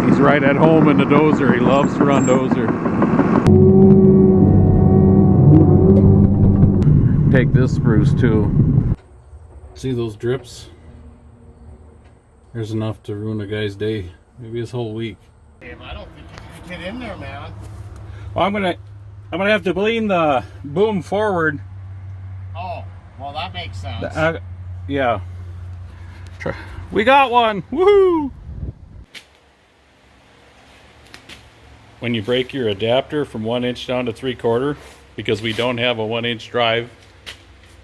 He's right at home in the dozer. He loves to run dozer. Take this spruce too. See those drips? There's enough to ruin a guy's day, maybe his whole week. I don't think you can get in there, man. Well, I'm gonna have to lean the boom forward. Oh, well, that makes sense. Yeah. We got one! Woohoo! When you break your adapter from 1 inch down to 3/4, because we don't have a 1 inch drive,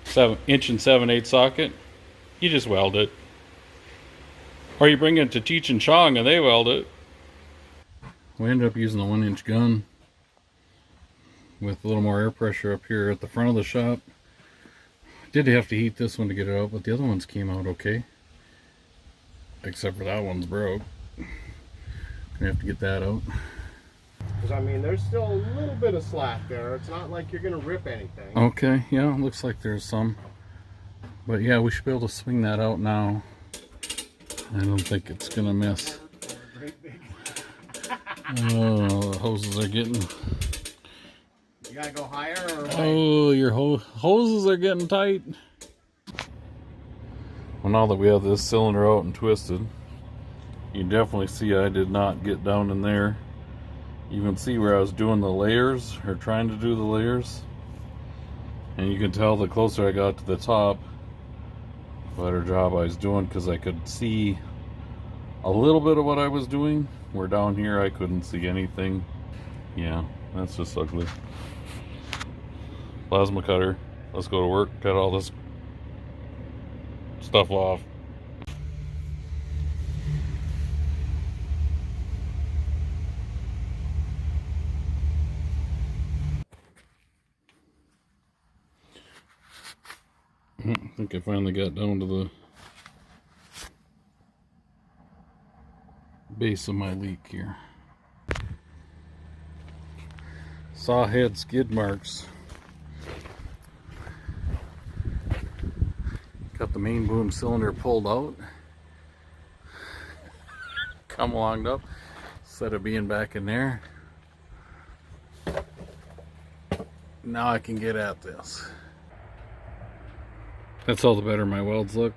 7 inch and 7/8 socket, you just weld it. Or you bring it to Cheech and Chong and they weld it. We ended up using a 1 inch gun with a little more air pressure up here at the front of the shop. Did have to heat this one to get it out, but the other ones came out okay. Except for that one's broke. Gonna have to get that out. Because, I mean, there's still a little bit of slack there. It's not like you're going to rip anything. Okay, yeah, looks like there's some. But yeah, we should be able to swing that out now. I don't think it's going to miss. Oh, the hoses are getting... You got to go higher or what? Oh, your hoses are getting tight. Well, now that we have this cylinder out and twisted, you definitely see I did not get down in there. You can see where I was doing the layers, or trying to do the layers. And you can tell the closer I got to the top, the better job I was doing, because I could see a little bit of what I was doing. Where down here I couldn't see anything. Yeah, that's just ugly. Plasma cutter. Let's go to work, cut all this stuff off. I think I finally got down to the base of my leak here. Saw head skid marks. Got the main boom cylinder pulled out. Come alonged up instead of being back in there. Now I can get at this. That's all the better my welds look.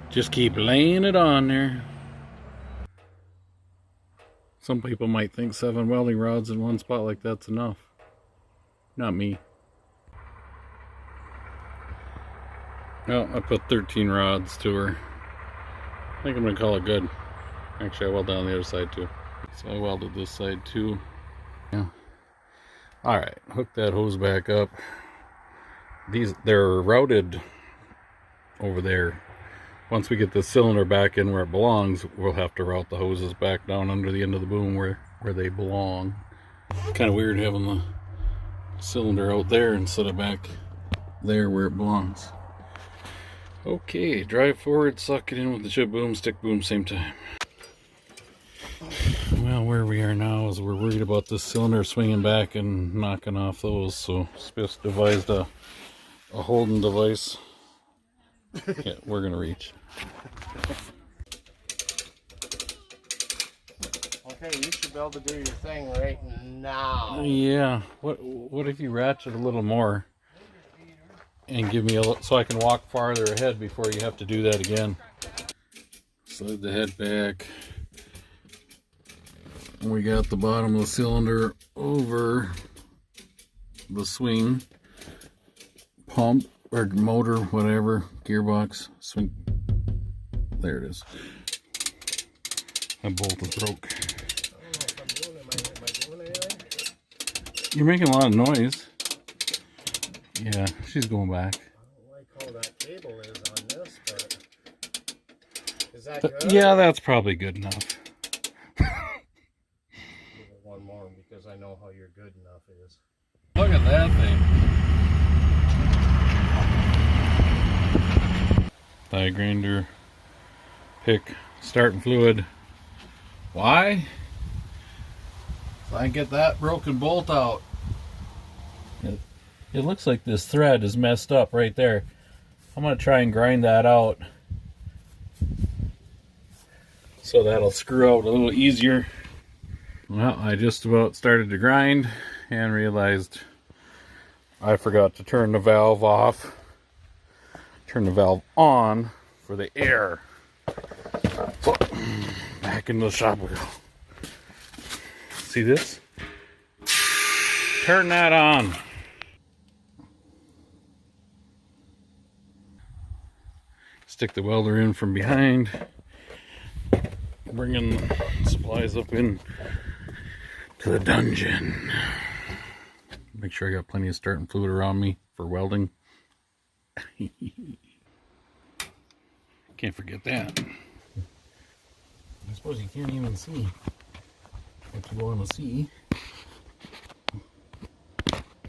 Just keep laying it on there. Some people might think 7 welding rods in one spot like that's enough. Not me. Well, I put 13 rods to her. I think I'm gonna call it good. Actually, I welded on the other side too. So I welded this side too. Yeah. Alright, hook that hose back up. They're routed over there. Once we get the cylinder back in where it belongs, we'll have to route the hoses back down under the end of the boom where they belong. Kind of weird having the cylinder out there instead of back there where it belongs. Okay, drive forward, suck it in with the chip boom, stick boom, same time. Well, where we are now is we're worried about this cylinder swinging back and knocking off those, so Spiff's devised a holding device. Yeah, we're gonna reach. Okay, you should be able to do your thing right now. Yeah. What if you ratchet a little more and give me a little, so I can walk farther ahead before you have to do that again. Slide the head back. We got the bottom of the cylinder over the swing pump or motor, whatever, gearbox, swing. There it is. My bolt is broke. You're making a lot of noise. Yeah, she's going back. I don't like how that cable is on this, but is that good? Yeah, that's probably good enough. One more because I know how your good enough is. Look at that thing. Die grinder, pick, starting fluid. Why? So I can get that broken bolt out. It looks like this thread is messed up right there. I'm going to try and grind that out so that'll screw out a little easier. Well, I just about started to grind and realized I forgot to turn the valve off. Turn the valve on for the air. So, back into the shop we go. See this? Turn that on. Stick the welder in from behind. Bringing supplies up in to the dungeon. Make sure I got plenty of starting fluid around me for welding. Can't forget that. I suppose you can't even see what you want to see.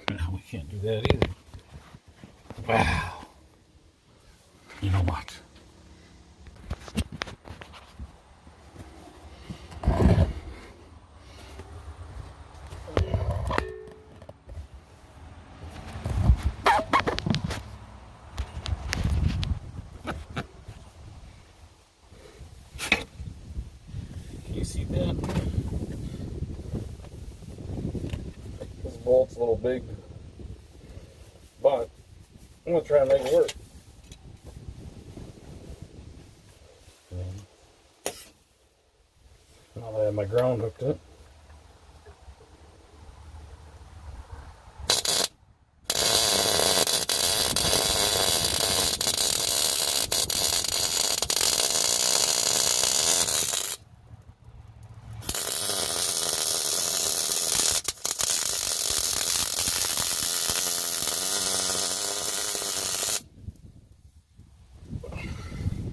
No, we can't do that either. Wow. You know what? Can you see that? This bolt's a little big, but I'm going to try and make it work. Now that I have my ground hooked up.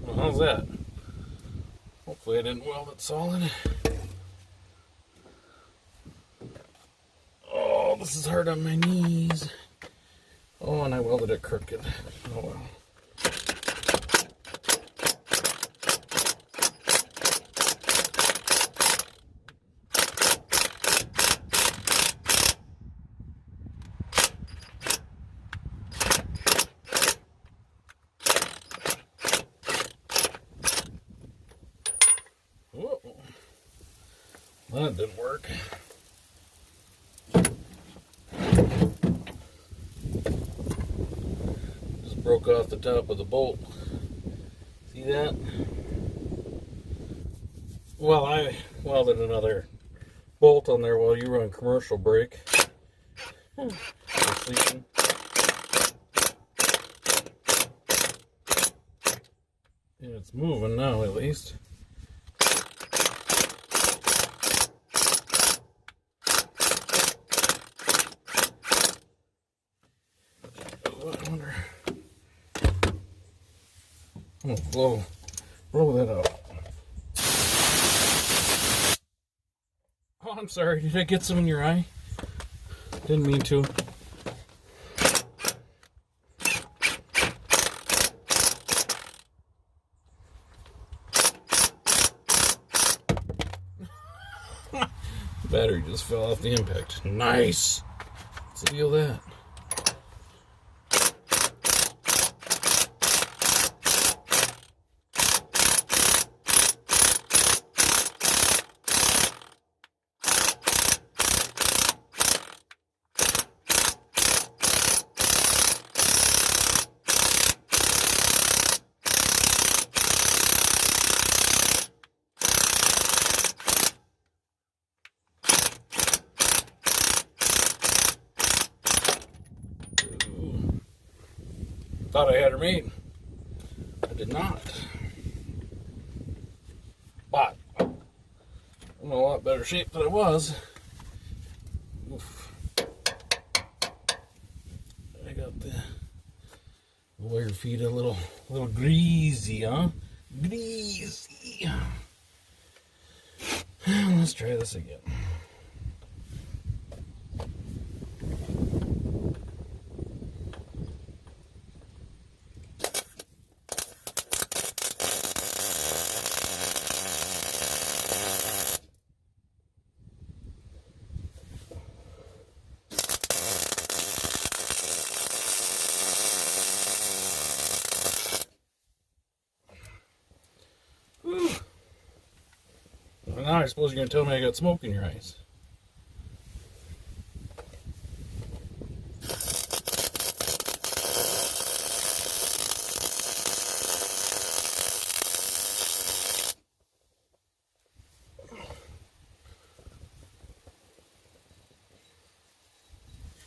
Well, how's that? Hopefully I didn't weld it solid. Oh, this is hard on my knees. Oh, and I welded it crooked. Oh well. Whoa. That didn't work. Just broke off the top of the bolt. See that? Well, I welded another bolt on there while you were on commercial break. You're sleeping. And it's moving now, at least. I wonder. I'm gonna blow that out. Oh, I'm sorry. Did I get some in your eye? Didn't mean to. The battery just fell off the impact. Nice. What's the deal with that? Thought I had her made. I did not. But I'm in a lot better shape than I was. Oof. I got the wire feet a little greasy, huh? Greasy. Let's try this again. I suppose you're going to tell me I got smoke in your eyes.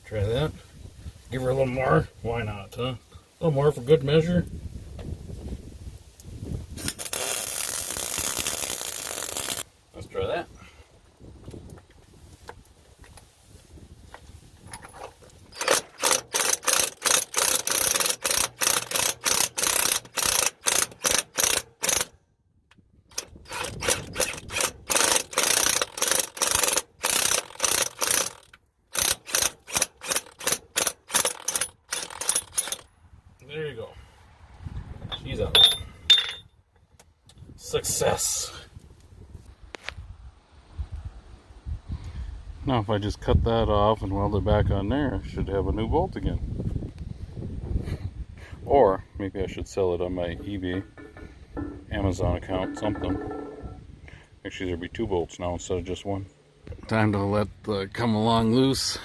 Try that. Give her a little more. Why not, huh? A little more for good measure. Let's try that. There you go. She's out. Success. Now if I just cut that off and weld it back on there, I should have a new bolt again. Or maybe I should sell it on my eBay, Amazon account, something. Actually there'll be 2 bolts now instead of just 1. Time to let the come along loose.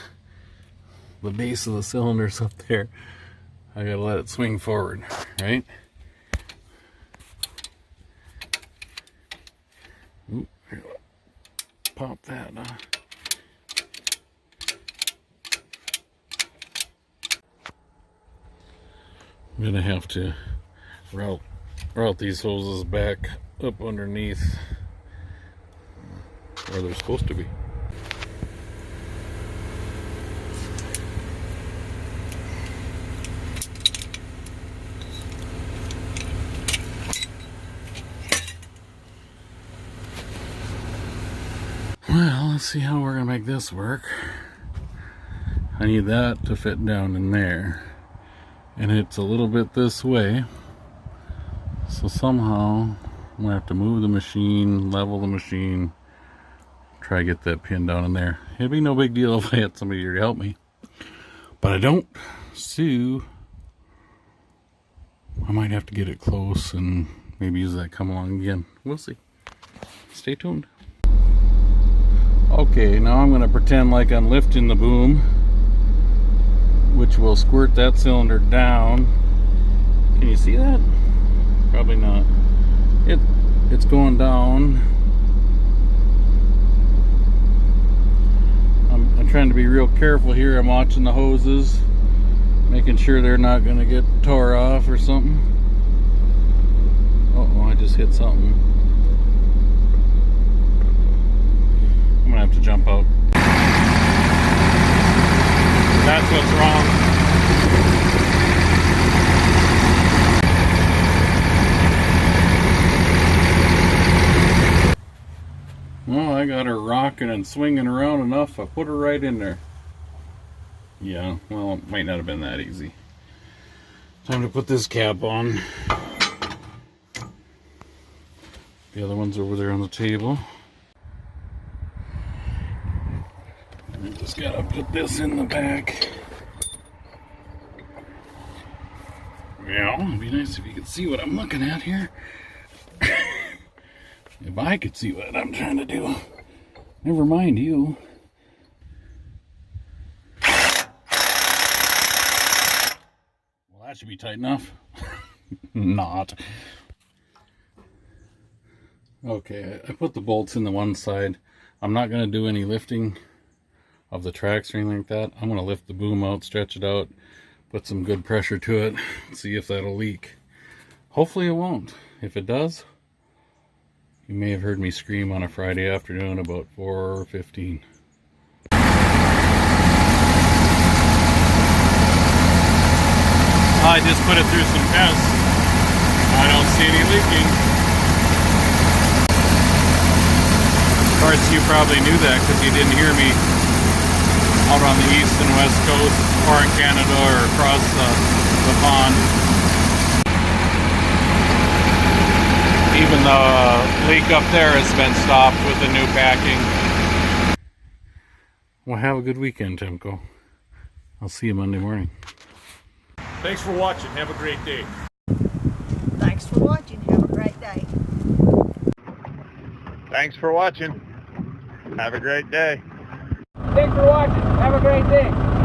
The base of the cylinder's up there. I gotta let it swing forward, right? Ooh, here, pop that. I'm gonna have to route these hoses back up underneath where they're supposed to be. Well, let's see how we're gonna make this work. I need that to fit down in there, and it's a little bit this way, so somehow I'm gonna have to move the machine, level the machine, try to get that pin down in there. It'd be no big deal if I had somebody here to help me, but I don't, so I might have to get it close and maybe use that come along again. We'll see. Stay tuned. Okay, now I'm going to pretend like I'm lifting the boom, which will squirt that cylinder down. Can you see that? Probably not. It's going down. I'm trying to be real careful here. I'm watching the hoses, making sure they're not going to get tore off or something. Uh-oh, I just hit something. I'm gonna have to jump out. That's what's wrong. Well, I got her rocking and swinging around enough. I put her right in there. Yeah, well, it might not have been that easy. Time to put this cap on. The other one's over there on the table. I just gotta put this in the back. Yeah, it'd be nice if you could see what I'm looking at here. If I could see what I'm trying to do. Never mind you. Well, that should be tight enough. Not. Okay, I put the bolts in the one side. I'm not going to do any lifting of the tracks or anything like that. I'm going to lift the boom out, stretch it out, put some good pressure to it, see if that'll leak. Hopefully it won't. If it does, you may have heard me scream on a Friday afternoon about 4:15. I just put it through some tests. I don't see any leaking. Of course, you probably knew that because you didn't hear me out on the east and west coast, or in Canada, or across the pond. Even the leak up there has been stopped with the new packing. Well, have a good weekend, Timbco. I'll see you Monday morning. Thanks for watching. Have a great day. Thanks for watching. Have a great day. Thanks for watching. Have a great day. Thanks for watching. Have a great day.